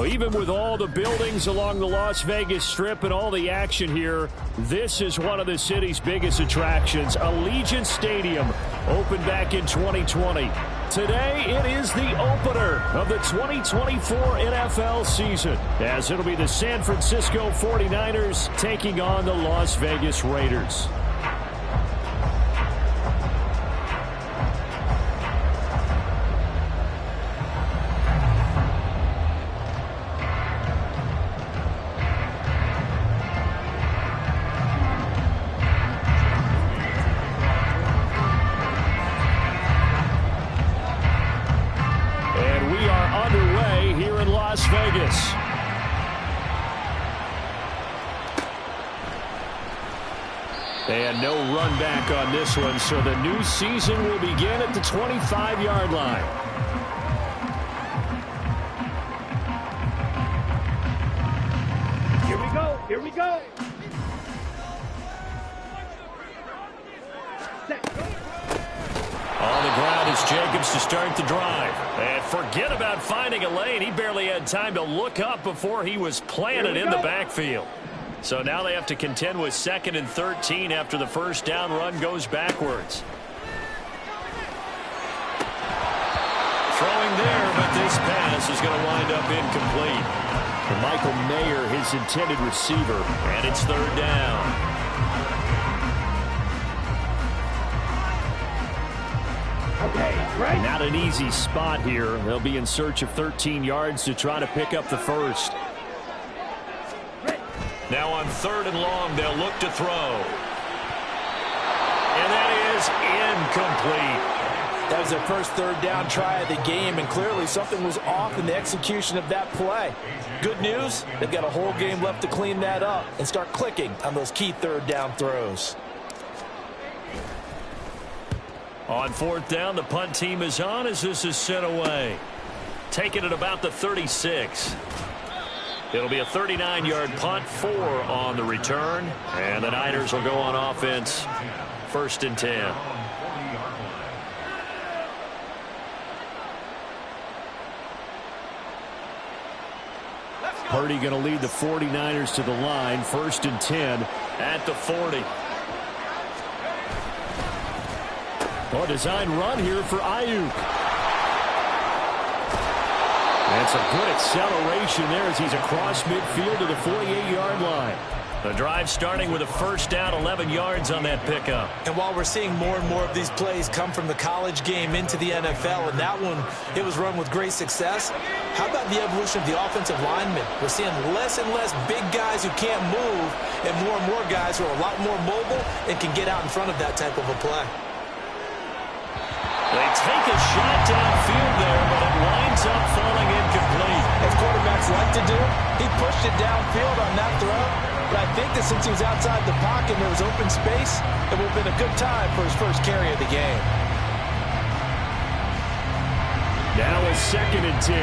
Well, even with all the buildings along the Las Vegas Strip and all the action here, this is one of the city's biggest attractions. Allegiant Stadium opened back in 2020. Today, it is the opener of the 2024 NFL season, as it'll be the San Francisco 49ers taking on the Las Vegas Raiders. Las Vegas. And no run back on this one, so the new season will begin at the 25-yard line. Here we go, here we go. On the ground is Jacobs to start the drive. And forget about finding a lane. He barely had time to look up before he was planted in the backfield. So now they have to contend with 2nd and 13 after the first down run goes backwards. Throwing there, but this pass is going to wind up incomplete. For Michael Mayer, his intended receiver, and it's 3rd down. Okay, right. Not an easy spot here. They'll be in search of 13 yards to try to pick up the first. Now on 3rd and long, they'll look to throw. And that is incomplete. That was their first 3rd down try of the game, and clearly something was off in the execution of that play. Good news, they've got a whole game left to clean that up and start clicking on those key 3rd down throws. On 4th down, the punt team is on as this is sent away. Taking it about the 36. It'll be a 39-yard punt, 4 on the return. And the Niners will go on offense, 1st and 10. Purdy going to lead the 49ers to the line, 1st and 10 at the 40. Oh, design run here for Ayuk. And some good acceleration there as he's across midfield to the 48-yard line. The drive starting with a first down, 11 yards on that pickup. And while we're seeing more and more of these plays come from the college game into the NFL, and that one, it was run with great success, how about the evolution of the offensive linemen? We're seeing less and less big guys who can't move, and more guys who are a lot more mobile and can get out in front of that type of a play. They take a shot downfield there, but it winds up falling incomplete. As quarterbacks like to do, he pushed it downfield on that throw. But I think that since he was outside the pocket and there was open space, it would have been a good time for his first carry of the game. Now a 2nd and 10.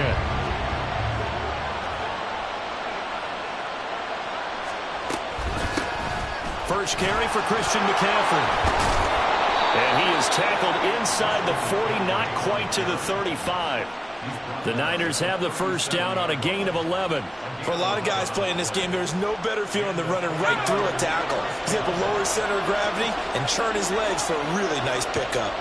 First carry for Christian McCaffrey. And he is tackled inside the 40, not quite to the 35. The Niners have the first down on a gain of 11. For a lot of guys playing this game, there's no better feeling than running right through a tackle. He's able to lower his center of gravity and churn his legs for a really nice pickup.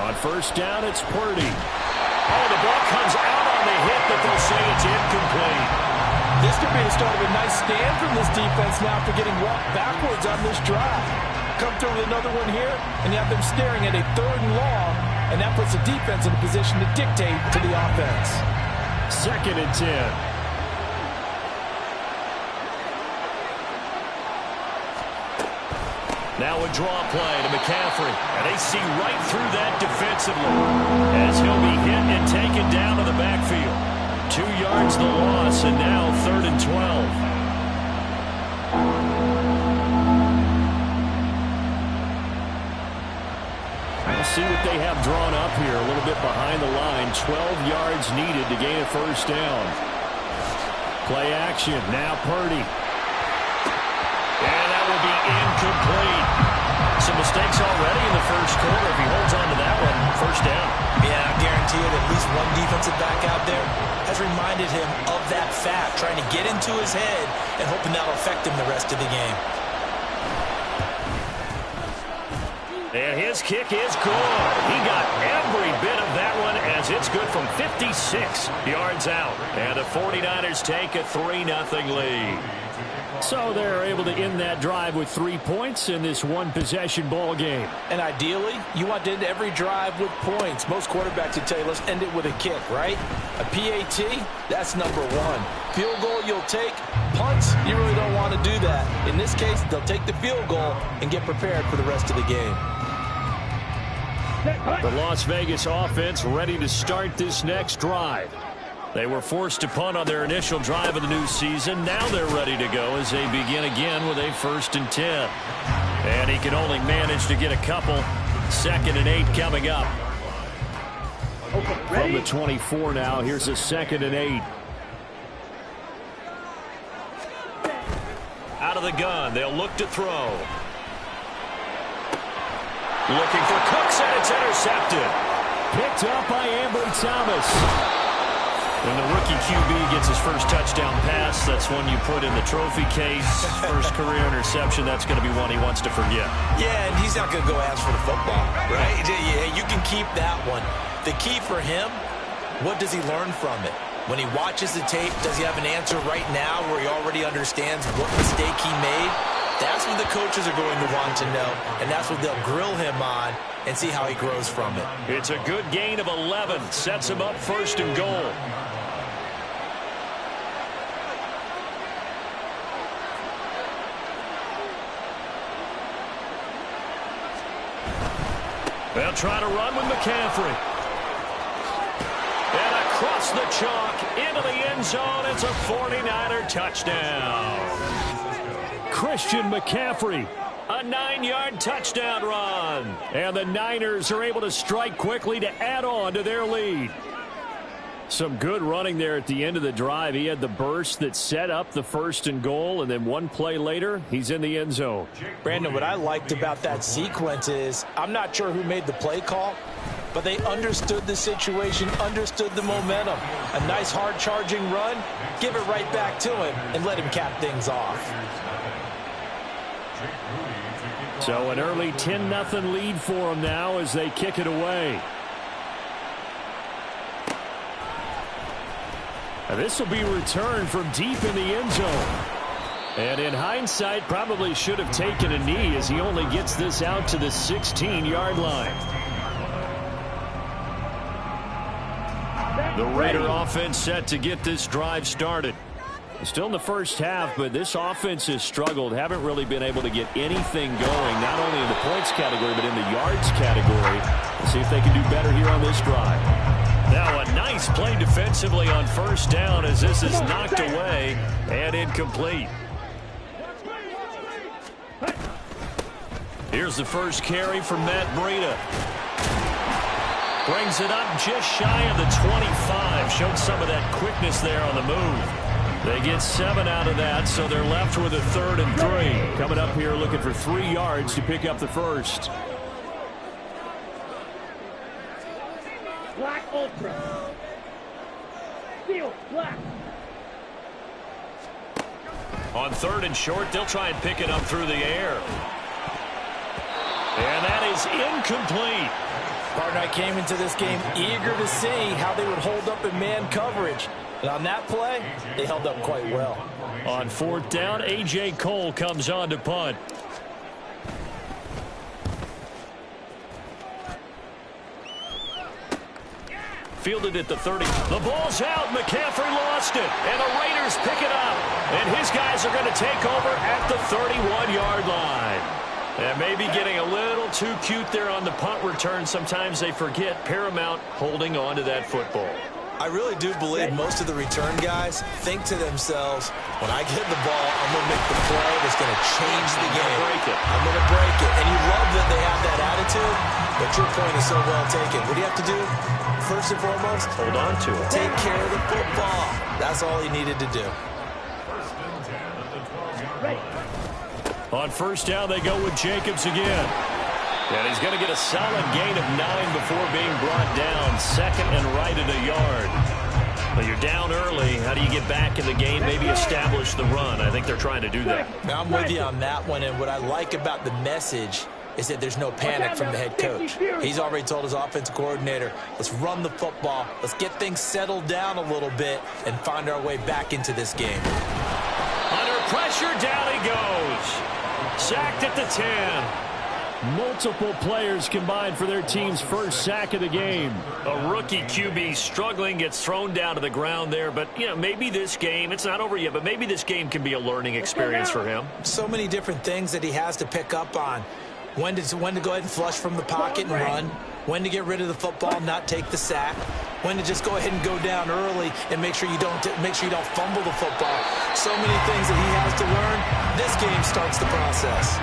On first down, it's Purdy. Oh, the ball comes out on the hit, but they'll say it's incomplete. This could be the start of a nice stand from this defense now for getting walked backwards on this drive. Come through with another one here, and you have them staring at a 3rd and long, and that puts the defense in a position to dictate to the offense. 2nd and 10. Now a draw play to McCaffrey, and they see right through that defensively as he'll be hit and taken down to the backfield. 2 yards the loss, and now 3rd and 12. We'll see what they have drawn up here a little bit behind the line. 12 yards needed to gain a first down. Play action, now Purdy. And that will be incomplete. Some mistakes already in the first quarter. If he holds on to that one, 1st first down. Yeah, I guarantee it, at least one defensive back out there has reminded him of that fact, trying to get into his head and hoping that'll affect him the rest of the game. And his kick is good. He got every bit of that one as it's good from 56 yards out. And the 49ers take a 3-0 lead. So they're able to end that drive with 3 points in this one-possession ball game. And ideally, you want to end every drive with points. Most quarterbacks would tell you, let's end it with a kick, right? A PAT, that's number one. Field goal you'll take. Punts, you really don't want to do that. In this case, they'll take the field goal and get prepared for the rest of the game. The Las Vegas offense ready to start this next drive. They were forced to punt on their initial drive of the new season. Now they're ready to go as they begin again with a 1st and 10. And he can only manage to get a couple. 2nd and 8 coming up. From the 24 now, here's a 2nd and 8. Out of the gun, they'll look to throw. Looking for Cooks, and it's intercepted. Picked up by Ambry Thomas. When the rookie QB gets his first touchdown pass, that's one you put in the trophy case. First career interception, that's going to be one he wants to forget. Yeah, and he's not going to go ask for the football, right? Yeah, you can keep that one. The key for him, what does he learn from it? When he watches the tape, does he have an answer right now where he already understands what mistake he made? That's what the coaches are going to want to know, and that's what they'll grill him on and see how he grows from it. It's a good gain of 11. Sets him up 1st and goal. They'll try to run with McCaffrey. And across the chalk, into the end zone, it's a 49er touchdown. Christian McCaffrey, a 9-yard touchdown run. And the Niners are able to strike quickly to add on to their lead. Some good running there at the end of the drive. He had the burst that set up the 1st and goal, and then one play later, he's in the end zone. Brandon, what I liked about that sequence is I'm not sure who made the play call, but they understood the situation, understood the momentum. A nice hard-charging run, give it right back to him, and let him cap things off. So an early 10-0 lead for them now as they kick it away. And this will be returned from deep in the end zone. And in hindsight, probably should have taken a knee as he only gets this out to the 16-yard line. The Raider offense set to get this drive started. Still in the first half, but this offense has struggled. Haven't really been able to get anything going, not only in the points category, but in the yards category. Let's see if they can do better here on this drive. Now a nice play defensively on 1st down as this is knocked away and incomplete. Here's the first carry for Matt Breida. Brings it up just shy of the 25. Showed some of that quickness there on the move. They get 7 out of that, so they're left with a 3rd and 3. Coming up here looking for 3 yards to pick up the first. Black Ultra. Steel black. On 3rd and short, they'll try and pick it up through the air. And that is incomplete. Partner, I came into this game eager to see how they would hold up in man coverage. And on that play, they held up quite well. On 4th down, A.J. Cole comes on to punt. Fielded at the 30. The ball's out. McCaffrey lost it. And the Raiders pick it up. And his guys are going to take over at the 31-yard line. And maybe getting a little too cute there on the punt return. Sometimes they forget paramount holding on to that football. I really do believe most of the return guys think to themselves, when I get the ball, I'm going to make the play that's going to change the game. I'm going to break it. And you love that they have that attitude, but your point is so well taken. What do you have to do? First and foremost, hold on to it. Take care of the football. That's all he needed to do. On 1st down, they go with Jacobs again. And he's going to get a solid gain of 9 before being brought down. Second and right at a yard. But you're down early. How do you get back in the game? Maybe establish the run. I think they're trying to do that. Now, I'm with you on that one. And what I like about the message is that there's no panic from the head coach. He's already told his offensive coordinator, let's run the football. Let's get things settled down a little bit and find our way back into this game. Under pressure, down he goes. Sacked at the 10. Multiple players combined for their team's first sack of the game. A rookie QB struggling, gets thrown down to the ground there. But, you know, maybe this game, it's not over yet, but maybe this game can be a learning experience for him. So many different things that he has to pick up on. When to go ahead and flush from the pocket and run. When to get rid of the football, not take the sack. When to just go ahead and go down early and make sure you don't fumble the football. So many things that he has to learn. This game starts the process.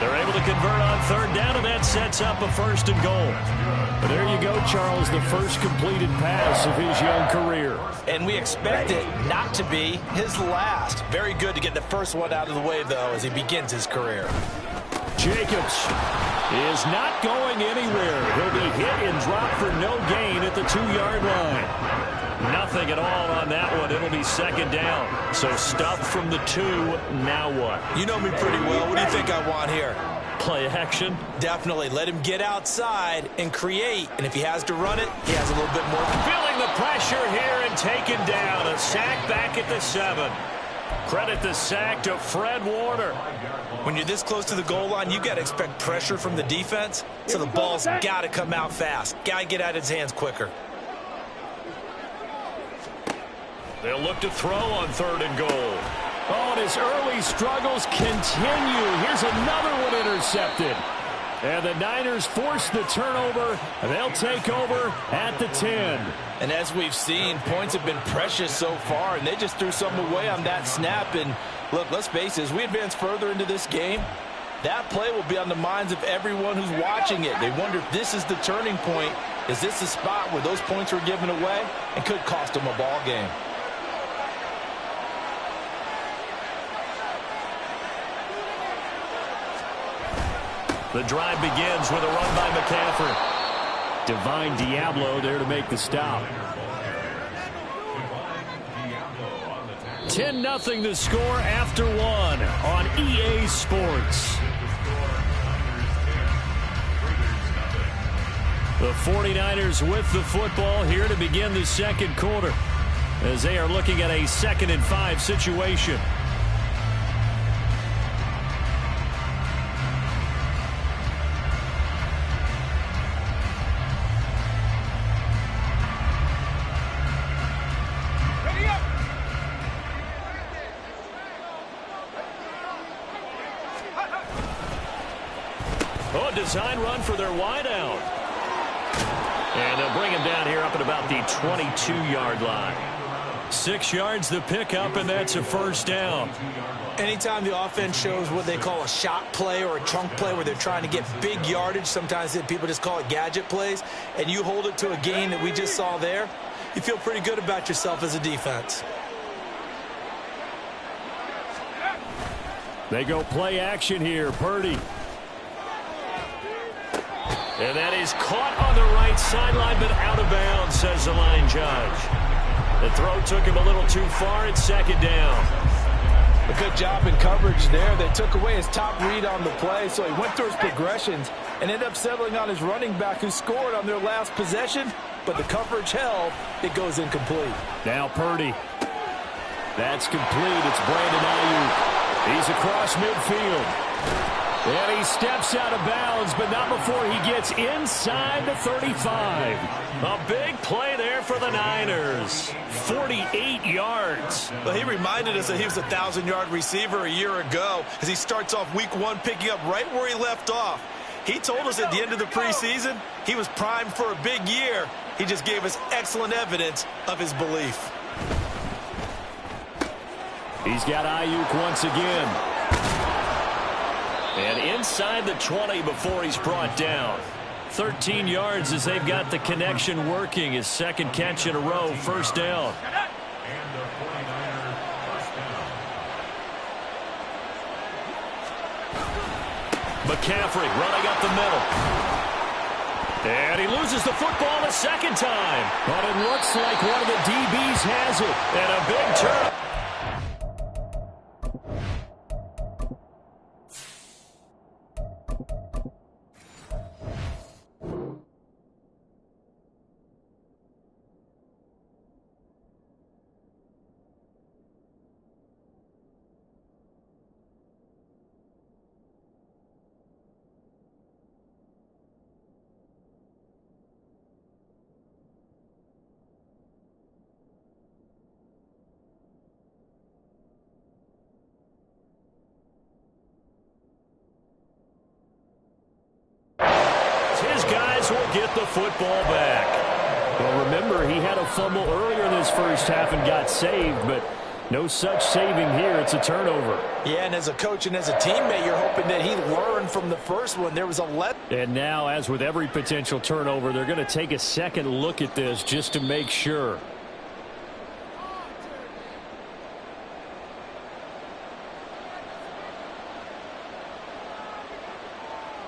They're able to convert on third down, and that sets up a 1st and goal. But there you go, Charles, the first completed pass of his young career. And we expect it not to be his last. Very good to get the first one out of the way, though, as he begins his career. Jacobs is not going anywhere. He'll be hit and dropped for no gain at the 2-yard line. Nothing at all on that one. It'll be 2nd down. So stuff from the 2. Now what? You know me pretty well. What do you think I want here? Play action? Definitely. Let him get outside and create. And if he has to run it, he has a little bit more. Feeling the pressure here and taken down. A sack back at the 7. Credit the sack to Fred Warner. When you're this close to the goal line, you got to expect pressure from the defense. So the ball's got to come out fast. Got to get out of his hands quicker. They'll look to throw on 3rd and goal. Oh, and his early struggles continue. Here's another one intercepted. And the Niners force the turnover. They'll take over at the 10. And as we've seen, points have been precious so far, and they just threw something away on that snap. And look, let's face it, as we advance further into this game, that play will be on the minds of everyone who's watching it. They wonder if this is the turning point. Is this the spot where those points were given away and could cost them a ball game? The drive begins with a run by McCaffrey. Divine Diablo there to make the stop. 10-0 the score after 1 on EA Sports. The 49ers with the football here to begin the 2nd quarter as they are looking at a 2nd and 5 situation. Oh, design run for their wideout. And they'll bring him down here up at about the 22-yard line. 6 yards the pickup, and that's a 1st down. Anytime the offense shows what they call a shot play or a chunk play where they're trying to get big yardage, sometimes people just call it gadget plays, and you hold it to a gain that we just saw there, you feel pretty good about yourself as a defense. They go play action here. Purdy. And that is caught on the right sideline, but out of bounds, says the line judge. The throw took him a little too far. It's 2nd down. A good job in coverage there. They took away his top read on the play, so he went through his progressions and ended up settling on his running back who scored on their last possession, but the coverage held. It goes incomplete. Now Purdy. That's complete. It's Brandon Ayuk. He's across midfield. And he steps out of bounds, but not before he gets inside the 35. A big play there for the Niners. 48 yards. Well, he reminded us that he was a 1,000-yard receiver a year ago as he starts off week 1 picking up right where he left off. He told us at the end of the preseason he was primed for a big year. He just gave us excellent evidence of his belief. He's got Ayuk once again. And inside the 20 before he's brought down. 13 yards as they've got the connection working. His 2nd catch in a row, 1st down. McCaffrey running up the middle. And he loses the football a second time. But it looks like one of the DBs has it. And a big turn. Will get the football back. Well, remember, he had a fumble earlier in this first half and got saved, but no such saving here. It's a turnover. Yeah, and as a coach and as a teammate, you're hoping that he learned from the first one. There was a And now, as with every potential turnover, they're going to take a second look at this just to make sure.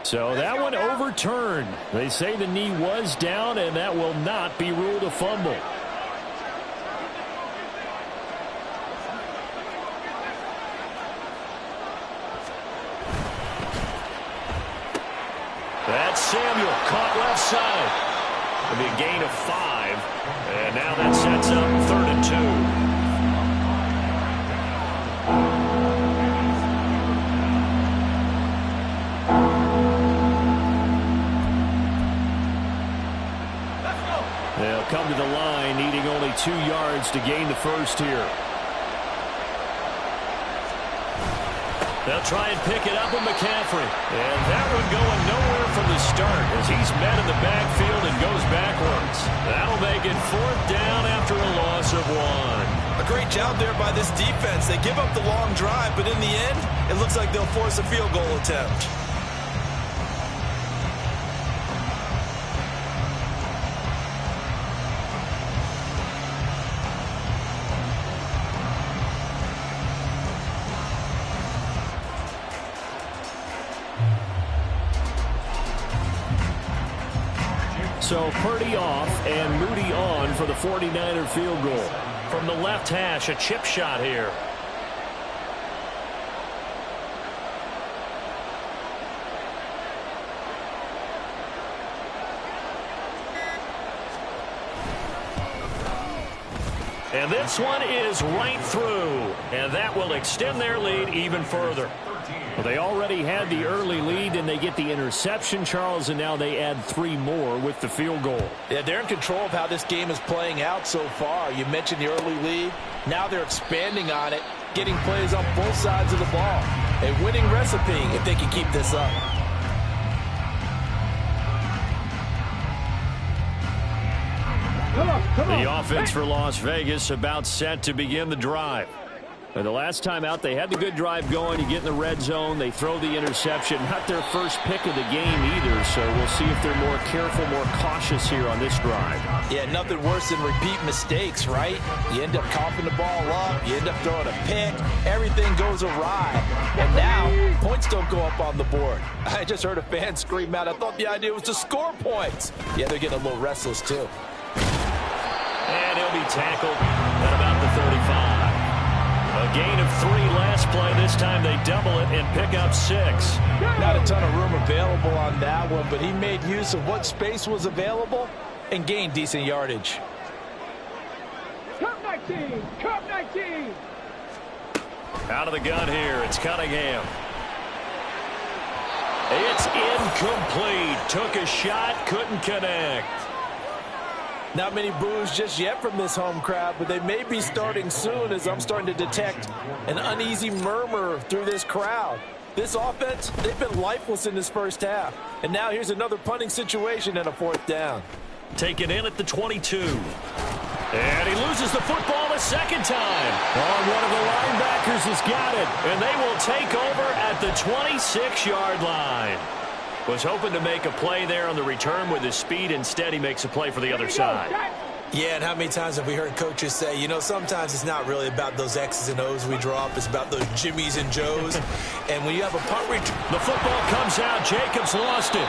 So that one overturned. They say the knee was down, and that will not be ruled a fumble. That's Samuel, caught left side. It'll be a gain of 5, and now that sets up 3rd and 2. They'll come to the line, needing only 2 yards to gain the first here. They'll try and pick it up with McCaffrey. And that one going nowhere from the start as he's met in the backfield and goes backwards. That'll make it 4th down after a loss of 1. A great job there by this defense. They give up the long drive, but in the end, it looks like they'll force a field goal attempt. So Purdy off and Moody on for the 49er field goal. From the left hash, a chip shot here. And this one is right through. And that will extend their lead even further. Well, they already had the early lead, and they get the interception, Charles, and now they add 3 more with the field goal. Yeah, they're in control of how this game is playing out so far. You mentioned the early lead. Now they're expanding on it, getting plays on both sides of the ball. A winning recipe if they can keep this up. The offense for Las Vegas about set to begin the drive. And the last time out, they had the good drive going. You get in the red zone, they throw the interception. Not their first pick of the game either, so we'll see if they're more careful, more cautious here on this drive. Yeah, nothing worse than repeat mistakes, right? You end up coughing the ball up, you end up throwing a pick, everything goes awry. And now, points don't go up on the board. I just heard a fan scream out, I thought the idea was to score points. Yeah, they're getting a little restless too. And he'll be tackled at about the 35. A gain of 3 last play. This time they double it and pick up 6. Not a ton of room available on that one, but he made use of what space was available and gained decent yardage. Cup 19! Cup 19! Out of the gun here, it's Cunningham. It's incomplete. Took a shot, couldn't connect. Not many boos just yet from this home crowd, but they may be starting soon as I'm starting to detect an uneasy murmur through this crowd. This offense, they've been lifeless in this first half. And now here's another punting situation and a 4th down. Taken in at the 22. And he loses the football a second time. One of the linebackers has got it, and they will take over at the 26-yard line. Was hoping to make a play there on the return with his speed. Instead, he makes a play for the other side. Yeah, and how many times have we heard coaches say, you know, sometimes it's not really about those X's and O's we draw up. It's about those Jimmies and Joes. And when you have a punt return... The football comes out. Jacobs lost it.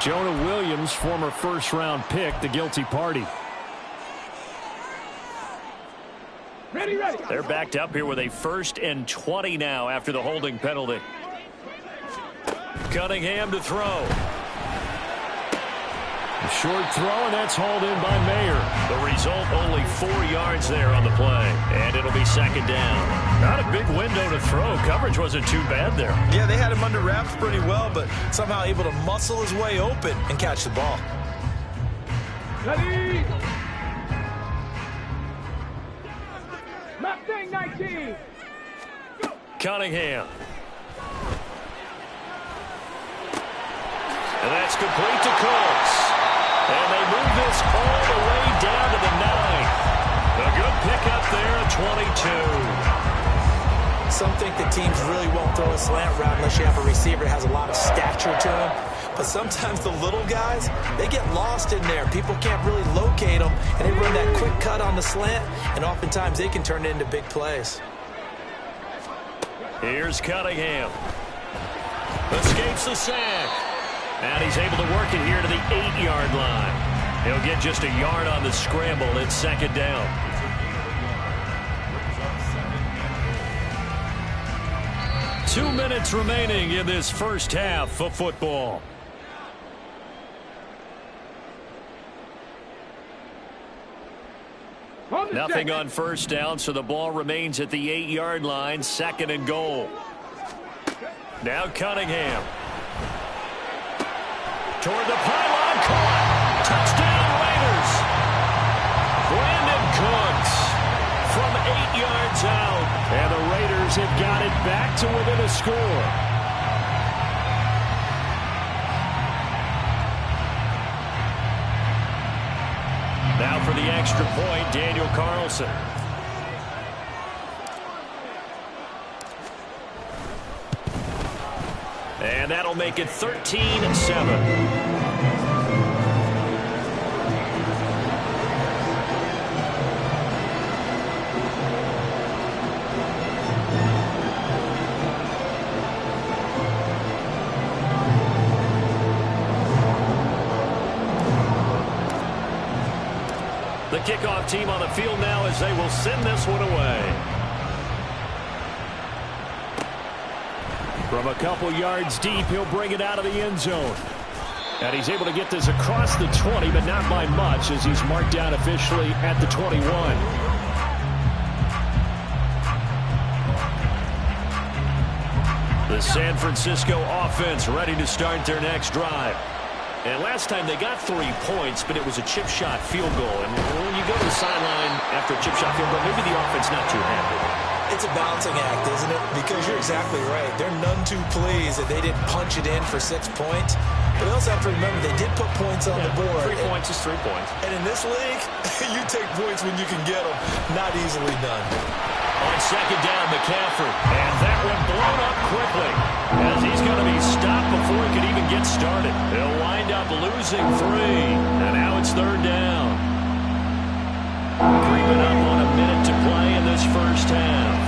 Jonah Williams, former first-round pick, the guilty party. Ready, ready. They're backed up here with a 1st and 20 now after the holding penalty. Cunningham to throw. A short throw, and that's hauled in by Mayer. The result, only 4 yards there on the play. And it'll be 2nd down. Not a big window to throw. Coverage wasn't too bad there. Yeah, they had him under wraps pretty well, but somehow able to muscle his way open and catch the ball. Ready. Mustang 19. Cunningham. And that's complete to Colts. And they move this all the way down to the 9. A good pickup there at 22. Some think that teams really won't throw a slant route unless you have a receiver that has a lot of stature to him. But sometimes the little guys, they get lost in there. People can't really locate them, and they run that quick cut on the slant, and oftentimes they can turn it into big plays. Here's Cunningham. Escapes the sack. And he's able to work it here to the 8-yard line. He'll get just a yard on the scramble. It's 2nd down. Two minutes remaining in this first half of football. Nothing on first down, so the ball remains at the 8-yard line. 2nd and goal. Now Cunningham. Toward the pylon, caught. Touchdown, Raiders. Brandon Cooks from 8 yards out. And the Raiders have got it back to within a score. Now for the extra point, Daniel Carlson. And that'll make it 13-7. The kickoff team on the field now as they will send this one away. From a couple yards deep, he'll bring it out of the end zone. And he's able to get this across the 20, but not by much as he's marked down officially at the 21. The San Francisco offense ready to start their next drive. And last time they got 3 points, but it was a chip shot field goal. And when you go to the sideline after a chip shot field goal, maybe the offense not too happy. It's a balancing act, isn't it? Because you're exactly right. They're none too pleased that they didn't punch it in for 6 points. But they also have to remember they did put points on the board. 3 points is 3 points. And in this league, you take points when you can get them. Not easily done. On 2nd down, McCaffrey. And that one blown up quickly as he's going to be stopped before he could even get started. He'll wind up losing 3. And now it's 3rd down. Creeping up on a minute to play in this first half.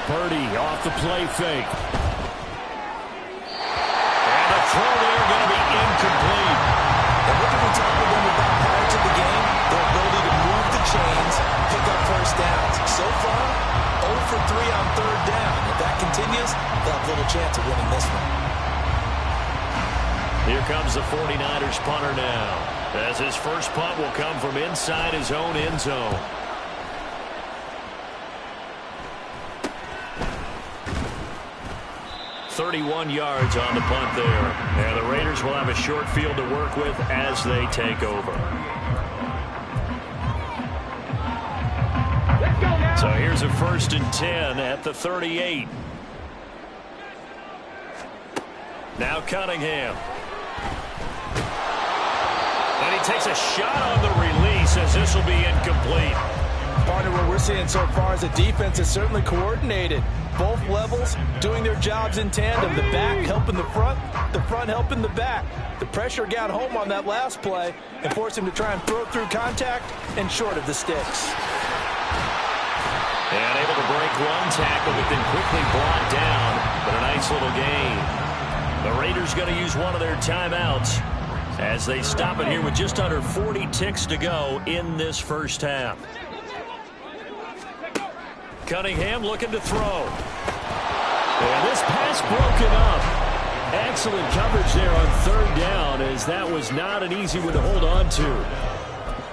Purdy off the play fake. And the throw there going to be incomplete. And what did we talk to them about prior to the game? Their ability to move the chains, pick up first downs. So far, 0 for 3 on 3rd down. If that continues, they'll have little chance of winning this one. Here comes the 49ers punter now, as his first punt will come from inside his own end zone. "31 yards on the punt there. And the Raiders will have a short field to work with as they take over. So here's a 1st and 10 at the 38. Now Cunningham. And he takes a shot on the release as this will be incomplete. Partner, what we're seeing so far is the defense is certainly coordinated. Both levels doing their jobs in tandem. The back helping the front helping the back. The pressure got home on that last play and forced him to try and throw through contact and short of the sticks. And able to break one tackle, but then quickly brought down. But a nice little gain. The Raiders going to use one of their timeouts as they stop it here with just under 40 ticks to go in this first half. Cunningham looking to throw. And this pass broken up. Excellent coverage there on third down, as that was not an easy one to hold on to.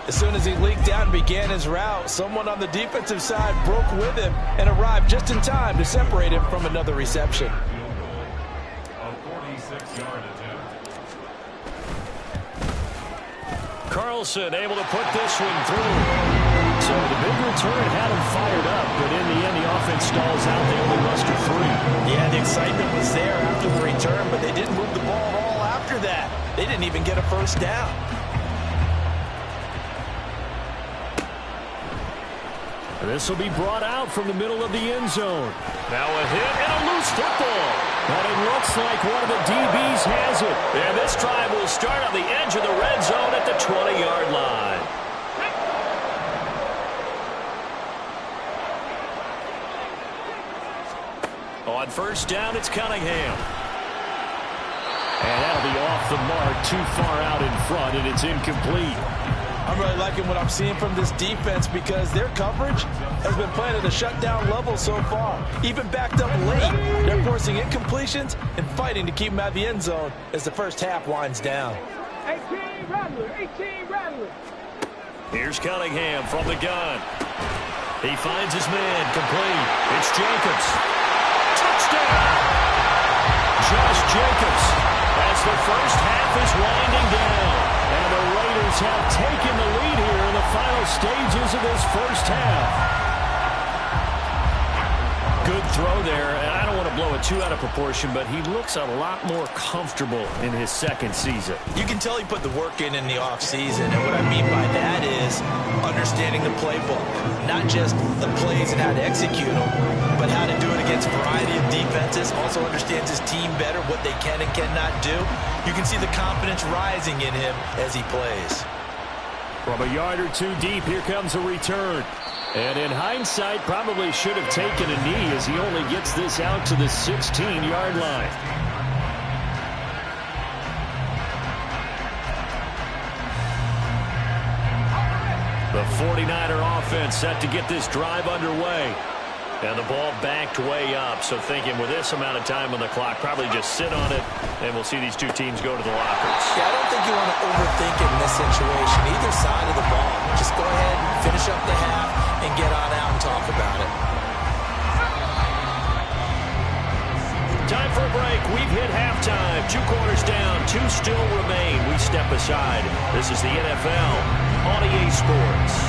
As soon as he leaked out and began his route, someone on the defensive side broke with him and arrived just in time to separate him from another reception. Carlson able to put this one through. So the big return had him fired up, but in the end the offense stalls out. They only muster 3. Yeah, the excitement was there after the return, but they didn't move the ball at all after that. They didn't even get a first down. This will be brought out from the middle of the end zone. Now a hit and a loose football. But it looks like one of the DBs has it. And this drive will start on the edge of the red zone at the 20-yard line. On first down, it's Cunningham. And that'll be off the mark, too far out in front, and it's incomplete. I'm really liking what I'm seeing from this defense because their coverage has been playing at a shutdown level so far. Even backed up late, they're forcing incompletions and fighting to keep them out of the end zone as the first half winds down. 18 Rattler, 18 Rattler. Here's Cunningham from the gun. He finds his man, complete. It's Jacobs. Touchdown! Josh Jacobs as the first half is winding down. And the Raiders have taken the lead here in the final stages of this first half. Good throw there, and I don't want to blow it too out of proportion, but he looks a lot more comfortable in his second season. You can tell he put the work in the offseason, and what I mean by that is understanding the playbook. Not just the plays and how to execute them, but how to do it against a variety of defenses. Also understands his team better, what they can and cannot do. You can see the confidence rising in him as he plays. From a yard or two deep, here comes a return. And in hindsight, probably should have taken a knee as he only gets this out to the 16-yard line. The 49er offense set to get this drive underway. And the ball backed way up, so thinking with this amount of time on the clock, probably just sit on it, and we'll see these two teams go to the lockers. Yeah, I don't think you want to overthink it in this situation. Either side of the ball. Just go ahead, finish up the half, and get on out and talk about it. Time for a break. We've hit halftime. 2 quarters down, 2 still remain. We step aside. This is the NFL on EA Sports.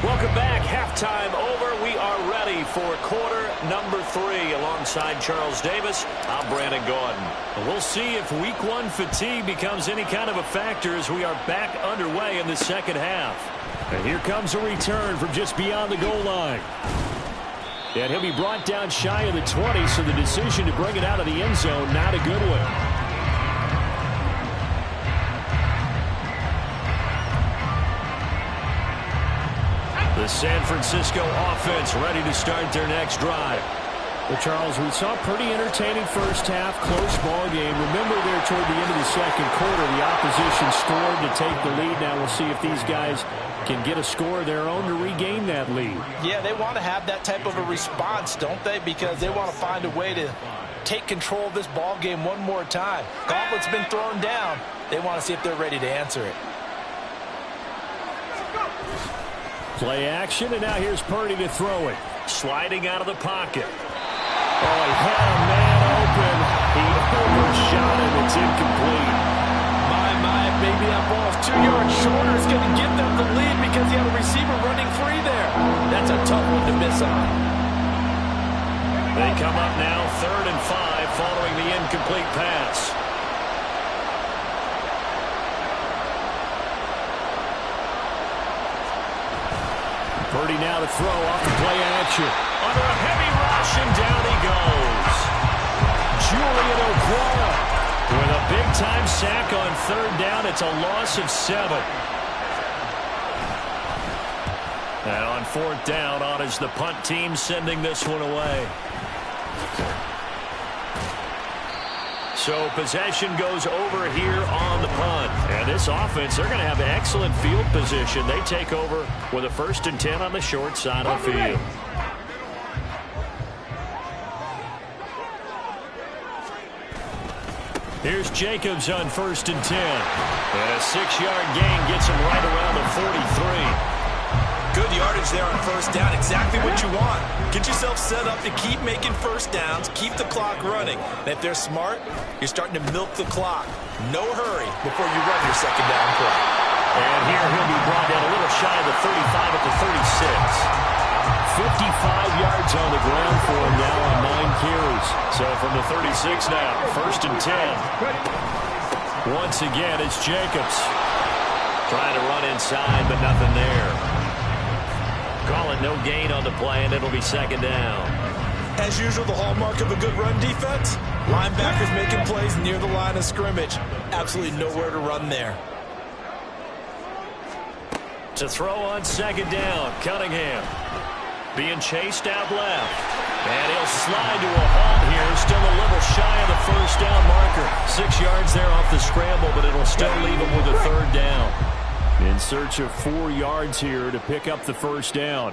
Welcome back. Halftime over. We are ready for quarter number 3. Alongside Charles Davis, I'm Brandon Gaudin. And we'll see if week 1 fatigue becomes any kind of a factor as we are back underway in the second half. And here comes a return from just beyond the goal line. And he'll be brought down shy of the 20, so the decision to bring it out of the end zone, not a good one. The San Francisco offense ready to start their next drive. Well, Charles, we saw a pretty entertaining first half, close ball game. Remember there toward the end of the second quarter, the opposition scored to take the lead. Now we'll see if these guys can get a score of their own to regain that lead. Yeah, they want to have that type of a response, don't they? Because they want to find a way to take control of this ball game one more time. Gauntlet's been thrown down. They want to see if they're ready to answer it. Play action, and now here's Purdy to throw it. Sliding out of the pocket. Oh, he had a man open. He overshot him. It's incomplete. My, maybe that ball is 2 yards shorter is going to give them the lead because he had a receiver running free there. That's a tough one to miss on. They come up now 3rd and 5 following the incomplete pass. Purdy now to throw off the play action. Under a heavy rush, and down he goes. Julian Okwara with a big-time sack on 3rd down. It's a loss of 7. And on 4th down, on is the punt team sending this one away. So possession goes over here on the punt. And this offense, they're going to have excellent field position. They take over with a 1st and 10 on the short side of the field. Here's Jacobs on 1st and 10. And a 6-yard gain gets him right around the 43. Good yardage there on 1st down. Exactly what you want. Get yourself set up to keep making 1st downs, keep the clock running. And if they're smart, you're starting to milk the clock. No hurry before you run your 2nd down play. And here he'll be brought down a little shy of the 35 at the 36. 55 yards on the ground for him now on 9 carries. So from the 36 now, 1st and 10. Once again, it's Jacobs. Trying to run inside, but nothing there. Call it no gain on the play, and it'll be 2nd down. As usual, the hallmark of a good run defense, linebackers making plays near the line of scrimmage. Absolutely nowhere to run there. To throw on 2nd down, Cunningham. Being chased out left. And he'll slide to a halt here. Still a little shy of the 1st down marker. 6 yards there off the scramble, but it'll still leave him with a 3rd down. In search of 4 yards here to pick up the 1st down.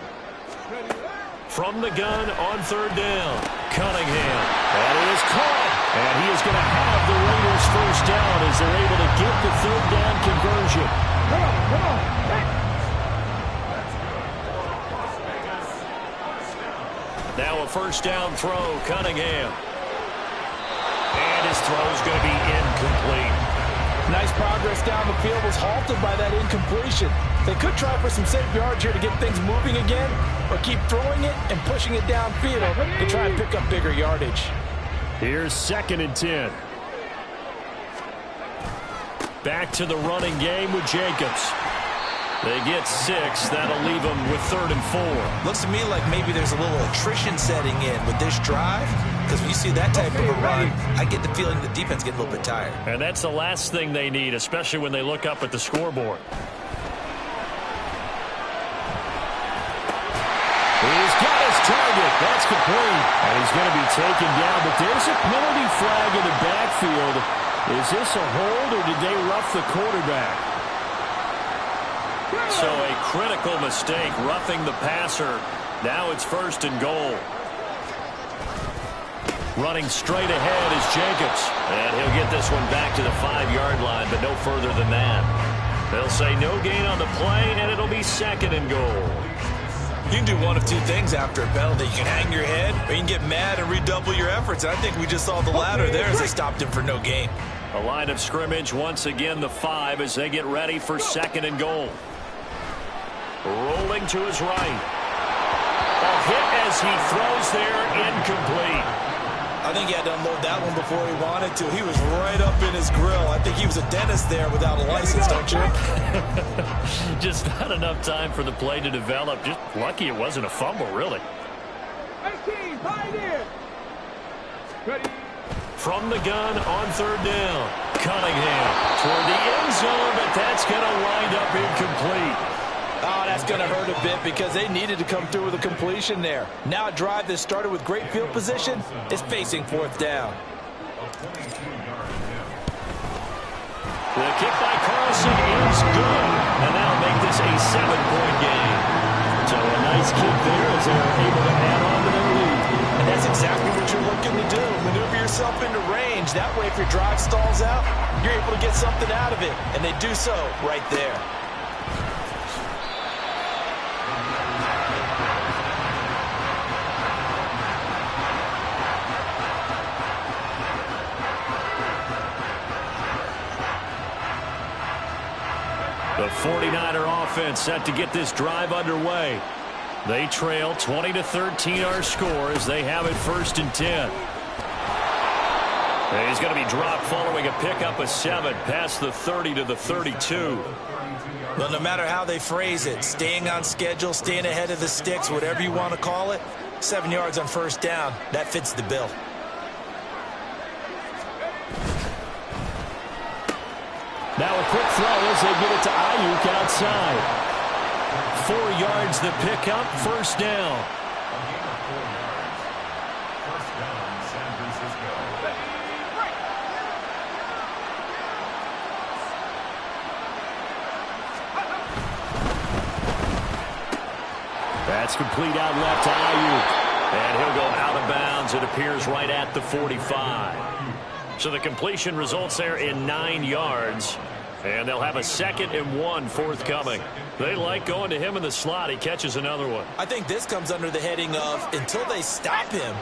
From the gun on 3rd down, Cunningham. And it is caught. And he is going to have the Raiders' 1st down as they're able to get the 3rd down conversion. Come on. Now a 1st down throw, Cunningham. And his throw is going to be incomplete. Nice progress down the field, was halted by that incompletion. They could try for some safe yards here to get things moving again, or keep throwing it and pushing it downfield to try and pick up bigger yardage. Here's 2nd and 10. Back to the running game with Jacobs. They get 6. That'll leave them with 3rd and 4. Looks to me like maybe there's a little attrition setting in with this drive. Because when you see that type of a run, I get the feeling the defense gets a little bit tired. And that's the last thing they need, especially when they look up at the scoreboard. He's got his target. That's complete. And he's going to be taken down. But there's a penalty flag in the backfield. Is this a hold, or did they rough the quarterback? So a critical mistake, roughing the passer. Now it's 1st and goal. Running straight ahead is Jacobs. And he'll get this one back to the 5-yard line, but no further than that. They'll say no gain on the play, and it'll be 2nd and goal. You can do one of 2 things after a penalty. You can hang your head, or you can get mad and redouble your efforts. I think we just saw the latter there as they stopped him for no gain. A line of scrimmage, once again the 5 as they get ready for 2nd and goal. Rolling to his right. A hit as he throws there, incomplete. I think he had to unload that one before he wanted to. He was right up in his grill. I think he was a dentist there without a license, don't you? Just not enough time for the play to develop. Just lucky it wasn't a fumble, really. 18, Pioneer. Ready. From the gun on 3rd down. Cunningham toward the end zone, but that's going to wind up incomplete. Oh, that's going to hurt a bit because they needed to come through with a completion there. Now a drive that started with great field position is facing 4th down. The kick by Carlson is good. And that'll make this a 7-point game. So a nice kick there as they're able to add on to their lead. And that's exactly what you're looking to do. Maneuver yourself into range. That way, if your drive stalls out, you're able to get something out of it. And they do so right there. The 49er offense set to get this drive underway. They trail 20-13 our score as they have it 1st and 10. And he's going to be dropped following a pickup of 7 past the 30 to the 32. Well, no matter how they phrase it, staying on schedule, staying ahead of the sticks, whatever you want to call it, 7 yards on 1st down, that fits the bill. Now a quick throw as they get it to Ayuk outside. 4 yards the pickup, 1st down. That's complete out left to Ayuk. And he'll go out of bounds. It appears right at the 45. So the completion results there in 9 yards. And they'll have a 2nd and 1 forthcoming. They like going to him in the slot. He catches another one. I think this comes under the heading of until they stop him,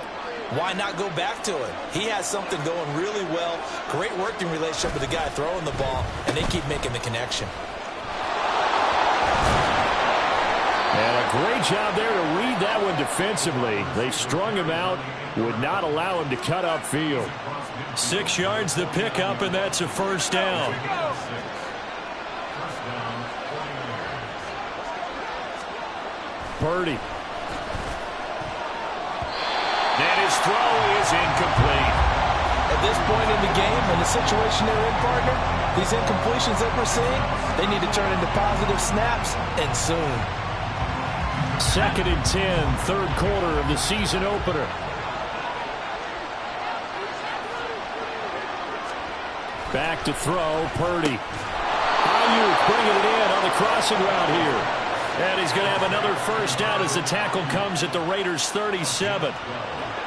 why not go back to him? He has something going really well. Great working relationship with the guy throwing the ball, and they keep making the connection. And a great job there to read that one defensively. They strung him out, would not allow him to cut upfield. 6 yards the pickup, and that's a 1st down. Purdy. And his throw is incomplete. At this point in the game, in the situation they're in, partner, these incompletions that we're seeing, they need to turn into positive snaps, and soon. 2nd and 10, 3rd quarter of the season opener. Back to throw, Purdy. Ayuk bringing it in on the crossing route here. And he's going to have another 1st down as the tackle comes at the Raiders' 37.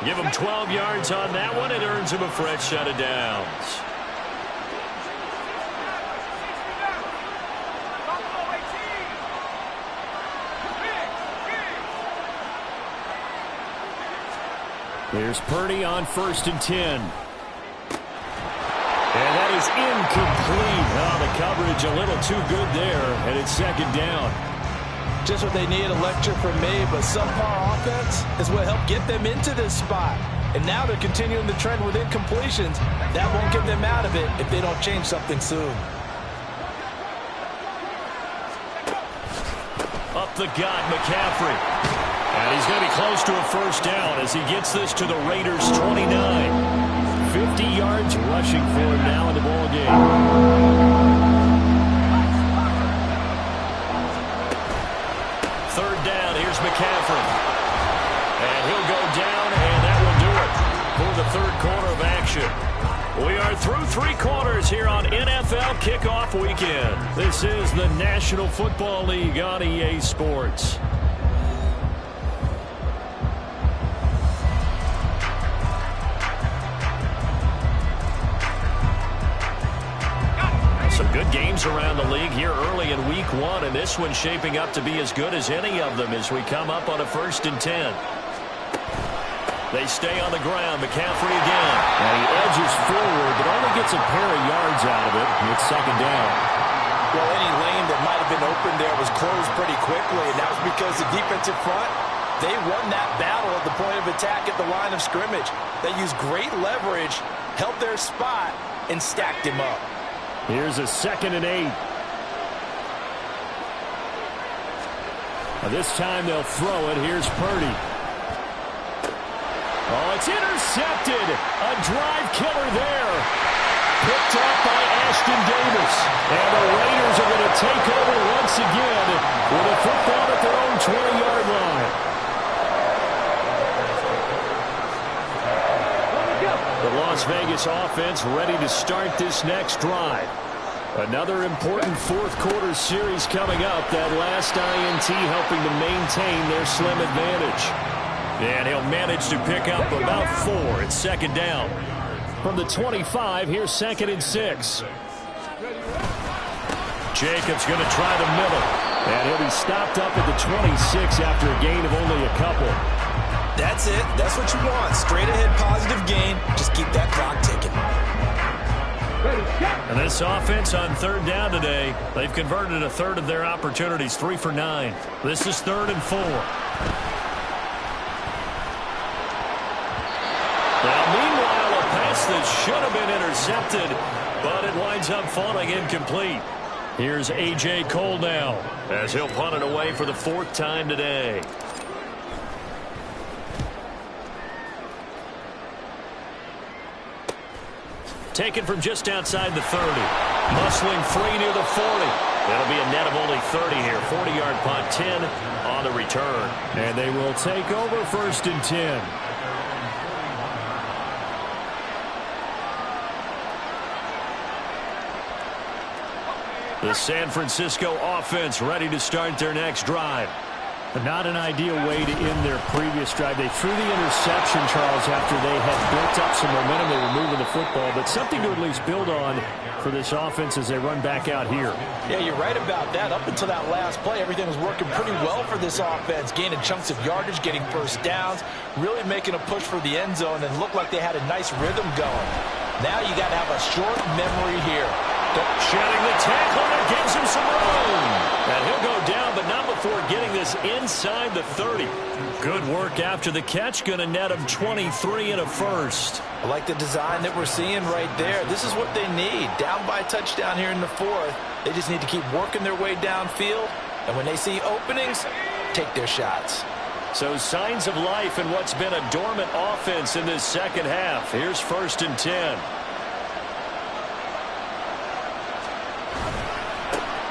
Give him 12 yards on that one. It earns him a fresh set of downs. Here's Purdy on 1st and 10. And that is incomplete. Oh, the coverage a little too good there, and it's 2nd down. Just what they need, a lecture from me, but subpar offense is what helped get them into this spot. And now they're continuing the trend with incompletions. That won't get them out of it if they don't change something soon. Up the gut, McCaffrey. And he's going to be close to a 1st down as he gets this to the Raiders' 29. 50 yards rushing for him now in the ball game. 3rd down, here's McCaffrey. And he'll go down, and that will do it for the 3rd quarter of action. We are through 3 quarters here on NFL Kickoff Weekend. This is the National Football League on EA Sports. Some good games around the league here early in week 1, and this one's shaping up to be as good as any of them as we come up on a 1st and 10. They stay on the ground. McCaffrey again. And he edges forward, but only gets a pair of yards out of it. It's 2nd down. Well, any lane that might have been open there was closed pretty quickly, and that was because the defensive front, they won that battle at the point of attack at the line of scrimmage. They used great leverage, held their spot, and stacked him up. Here's a 2nd and 8. This time they'll throw it. Here's Purdy. Oh, it's intercepted. A drive killer there. Picked up by Ashton Davis. And the Raiders are going to take over once again with a football at their own 20-yard line. The Las Vegas offense ready to start this next drive. Another important 4th quarter series coming up. That last INT helping to maintain their slim advantage. And he'll manage to pick up about 4. It's 2nd down. From the 25, here's 2nd and 6. Jacobs going to try the middle. And he'll be stopped up at the 26 after a gain of only a couple. That's it. That's what you want. Straight ahead positive gain. Just keep that clock ticking. Ready. And this offense on third down today, they've converted a third of their opportunities, 3 for 9. This is 3rd and 4. Now, meanwhile, a pass that should have been intercepted, but it winds up falling incomplete. Here's A.J. Cole now, as he'll punt it away for the 4th time today. Taken from just outside the 30. Muscling free near the 40. That'll be a net of only 30 here. 40-yard punt, 10 on the return. And they will take over 1st and 10. The San Francisco offense ready to start their next drive. Not an ideal way to end their previous drive. They threw the interception, Charles, after they had built up some momentum. They were moving the football, but something to at least build on for this offense as they run back out here. Yeah, you're right about that. Up until that last play, everything was working pretty well for this offense, gaining chunks of yardage, getting first downs, really making a push for the end zone, and looked like they had a nice rhythm going. Now you got to have a short memory here. Shedding the tackle, that gives him some room. And he'll go down, but not before getting this inside the 30. Good work after the catch. Going to net him 23 and a first. I like the design that we're seeing right there. This is what they need. Down by a touchdown here in the 4th. They just need to keep working their way downfield. And when they see openings, take their shots. So signs of life in what's been a dormant offense in this second half. Here's 1st and 10.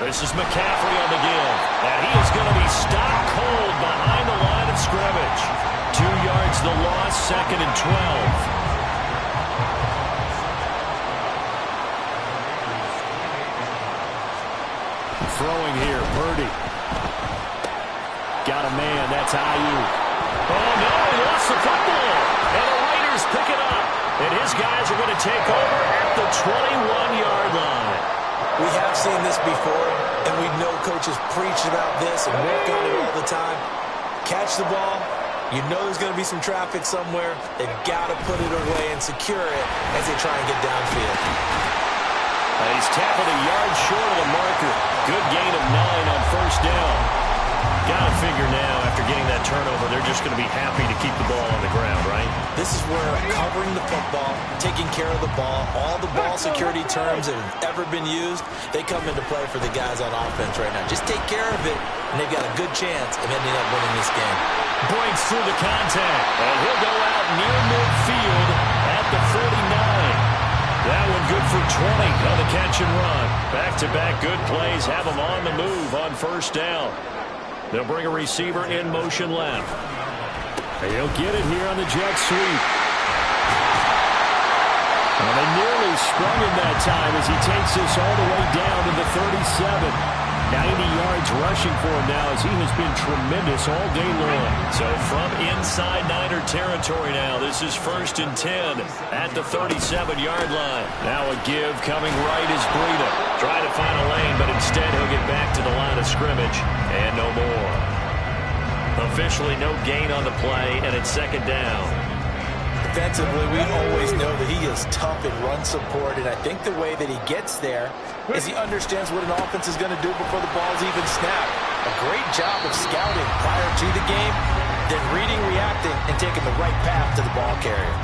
This is McCaffrey on the give. And he is going to be stopped cold behind the line of scrimmage. 2 yards the loss, 2nd and 12. Throwing here, Purdy. Got a man, that's Ayuk. Oh, no, he lost the football. And the Raiders pick it up. And his guys are going to take over at the 21-yard line. We have seen this before, and we know coaches preach about this and work on it all the time. Catch the ball. You know there's going to be some traffic somewhere. They've got to put it away and secure it as they try and get downfield. And he's tackled a yard short of the marker. Good gain of 9 on 1st down. Got to figure now, after getting that turnover, they're just going to be happy to keep the ball on the ground, right? This is where covering the football, taking care of the ball, all the ball security terms that have ever been used, they come into play for the guys on offense right now. Just take care of it, and they've got a good chance of ending up winning this game. Breaks through the contact, and he'll go out near midfield at the 49. That one good for 20 on the catch and run. Back-to-back good plays have them on the move on 1st down. They'll bring a receiver in motion left. And he'll get it here on the jet sweep. And they nearly sprung him that time as he takes this all the way down to the 37. 90 yards rushing for him now as he has been tremendous all day long. So from inside Niner territory now, this is 1st and 10 at the 37-yard line. Now a give coming right is Breida. Trying to find a lane, but instead he'll get back to the line of scrimmage. And no more. Officially no gain on the play, and it's 2nd down. Defensively, we always know that he is tough in run support, and I think the way that he gets there is he understands what an offense is going to do before the ball's even snapped. A great job of scouting prior to the game, then reading, reacting, and taking the right path to the ball carrier.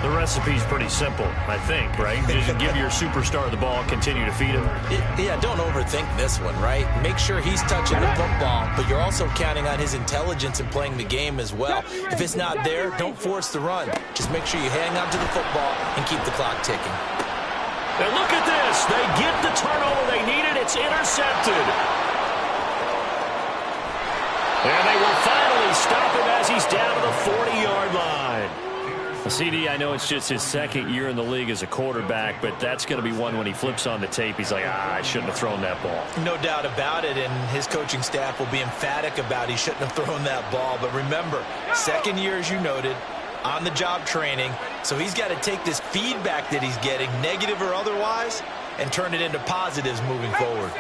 The recipe's pretty simple, I think, right? Just give your superstar the ball, continue to feed him. Yeah, don't overthink this one, right? Make sure he's touching the football, but you're also counting on his intelligence in playing the game as well. If it's not there, don't force the run. Just make sure you hang on to the football and keep the clock ticking. And look at this. They get the turnover they needed. It's intercepted. And they will finally stop him as he's down to the 40-yard line. CD, I know it's just his 2nd year in the league as a quarterback, but that's going to be one when he flips on the tape. He's like, I shouldn't have thrown that ball. No doubt about it, and his coaching staff will be emphatic about he shouldn't have thrown that ball. But remember, 2nd year, as you noted, on-the-job training, so he's got to take this feedback that he's getting, negative or otherwise, and turn it into positives moving forward.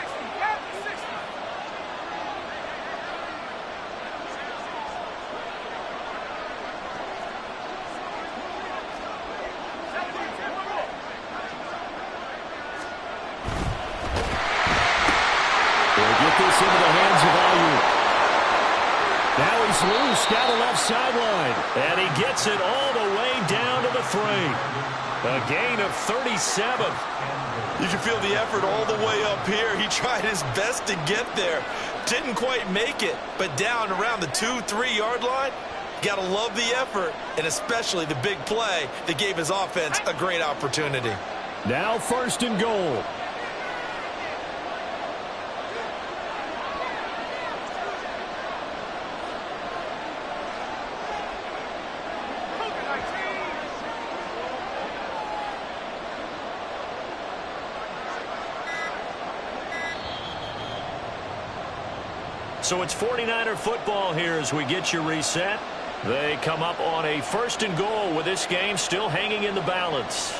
this into the hands of Ayuk. Now he's loose down the left sideline. And he gets it all the way down to the 3. A gain of 37. You can feel the effort all the way up here. He tried his best to get there. Didn't quite make it, but down around the 2-3 yard line. Got to love the effort, and especially the big play that gave his offense a great opportunity. Now 1st and goal. So it's 49er football here as we get you reset. They come up on a 1st and goal with this game still hanging in the balance.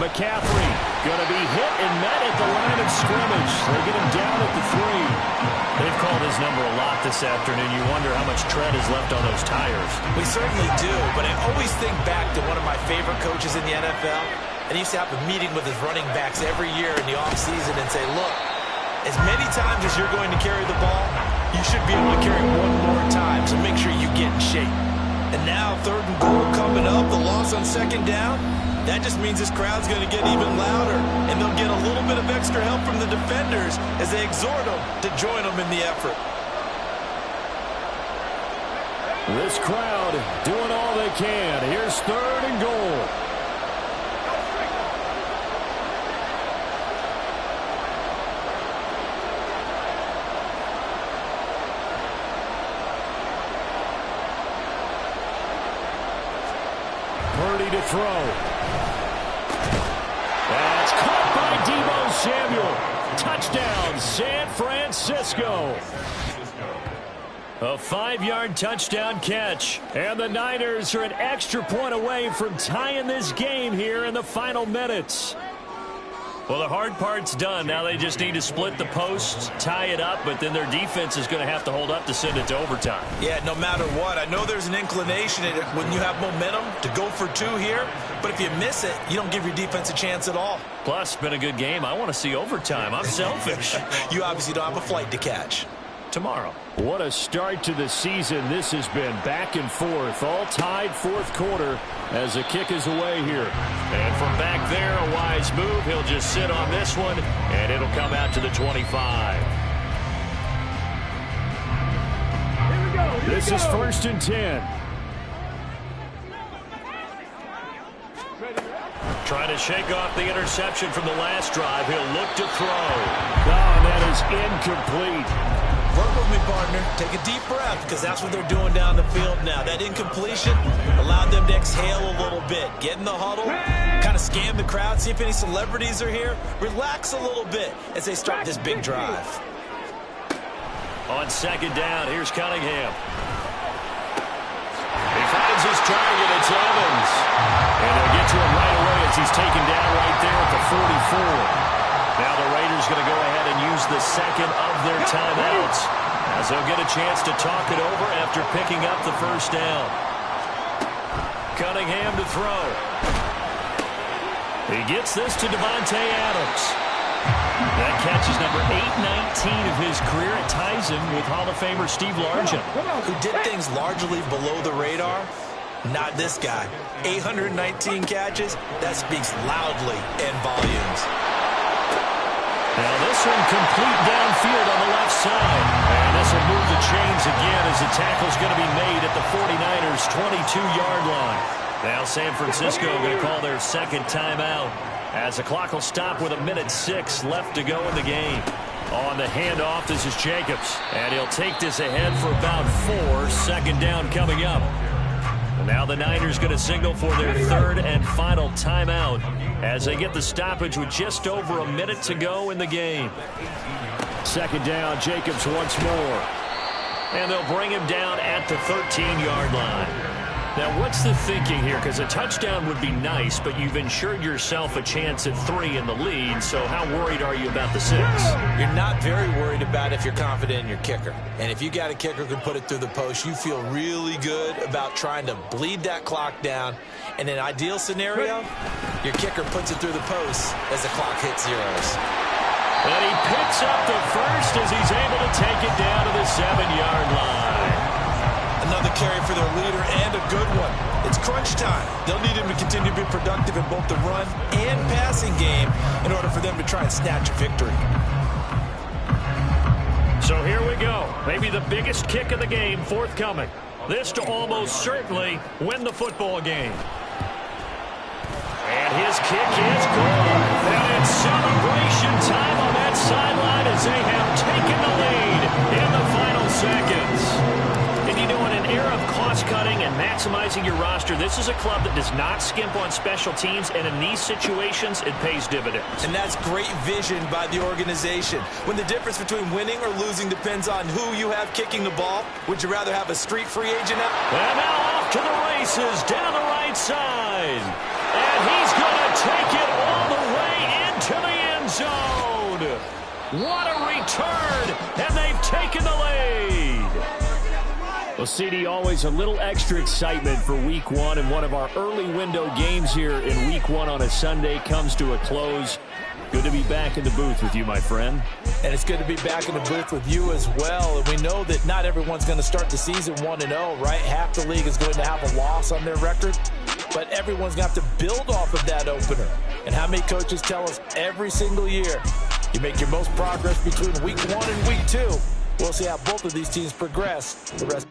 McCaffrey going to be hit and met at the line of scrimmage. They get him down at the 3. They've called his number a lot this afternoon. You wonder how much tread is left on those tires. We certainly do, but I always think back to one of my favorite coaches in the NFL. And he used to have a meeting with his running backs every year in the offseason and say, look, as many times as you're going to carry the ball, you should be able to carry one more time, so make sure you get in shape. And now 3rd and goal coming up, the loss on 2nd down. That just means this crowd's going to get even louder, and they'll get a little bit of extra help from the defenders as they exhort them to join them in the effort. This crowd doing all they can. Here's 3rd and goal. Purdy to throw. That's caught by Deebo Samuel. Touchdown, San Francisco. A 5-yard touchdown catch. And the Niners are an extra point away from tying this game here in the final minutes. Well, the hard part's done. Now they just need to split the posts, tie it up, but then their defense is going to have to hold up to send it to overtime. Yeah, no matter what. I know there's an inclination when you have momentum to go for 2 here, but if you miss it, you don't give your defense a chance at all. Plus, been a good game. I want to see overtime. I'm selfish. You obviously don't have a flight to catch. Tomorrow. What a start to the season this has been. Back and forth, all tied 4th quarter as the kick is away here. And from back there, a wise move. He'll just sit on this one, and it'll come out to the 25. This is 1st and 10. Trying to shake off the interception from the last drive. He'll look to throw. Oh, that is incomplete. Work with me, partner. Take a deep breath, because that's what they're doing down the field now. That incompletion allowed them to exhale a little bit. Get in the huddle, kind of scan the crowd, see if any celebrities are here. Relax a little bit as they start this big drive. On 2nd down, here's Cunningham. He finds his target. It's Evans. And they'll get to him right away as he's taken down right there at the 44. Now the Raiders going to go ahead and use the 2nd of their timeouts as they'll get a chance to talk it over after picking up the 1st down. Cunningham to throw. He gets this to Devontae Adams. That catch is number 819 of his career. It ties him with Hall of Famer Steve Largent, who did things largely below the radar. Not this guy. 819 catches. That speaks loudly in volumes. Now this one complete downfield on the left side. And this will move the chains again as the tackle's going to be made at the 49ers' 22-yard line. Now San Francisco going to call their 2nd timeout as the clock will stop with 1:06 left to go in the game. On the handoff, this is Jacobs. And he'll take this ahead for about 4. 2nd down coming up. Now the Niners going to signal for their 3rd and final timeout as they get the stoppage with just over a minute to go in the game. 2nd down, Jacobs once more. And they'll bring him down at the 13-yard line. Now, what's the thinking here? Because a touchdown would be nice, but you've ensured yourself a chance at 3 in the lead, so how worried are you about the 6? You're not very worried about if you're confident in your kicker. And if you got a kicker who can put it through the post, you feel really good about trying to bleed that clock down. In an ideal scenario, your kicker puts it through the post as the clock hits zeros. And he picks up the first as he's able to take it down to the 7-yard line. Another carry for their leader and a good one. It's crunch time. They'll need him to continue to be productive in both the run and passing game in order for them to try and snatch a victory. So here we go. Maybe the biggest kick of the game forthcoming. This to almost certainly win the football game. And his kick is good. And it's celebration time on that sideline as they have taken the lead in the final seconds. And you know, in an era of cost-cutting and maximizing your roster, this is a club that does not skimp on special teams, and in these situations, it pays dividends. And that's great vision by the organization. When the difference between winning or losing depends on who you have kicking the ball, would you rather have a street free agent out? And now off to the races down the right side. And he's going to take it all the way into the end zone. What a return, and they've taken the lead. Well, CD, always a little extra excitement for Week 1, and one of our early window games here in Week 1 on a Sunday comes to a close. Good to be back in the booth with you, my friend. And it's good to be back in the booth with you as well. And we know that not everyone's going to start the season 1-0, right? Half the league is going to have a loss on their record. But everyone's going to have to build off of that opener. And how many coaches tell us every single year, you make your most progress between Week 1 and Week 2. We'll see how both of these teams progress the rest.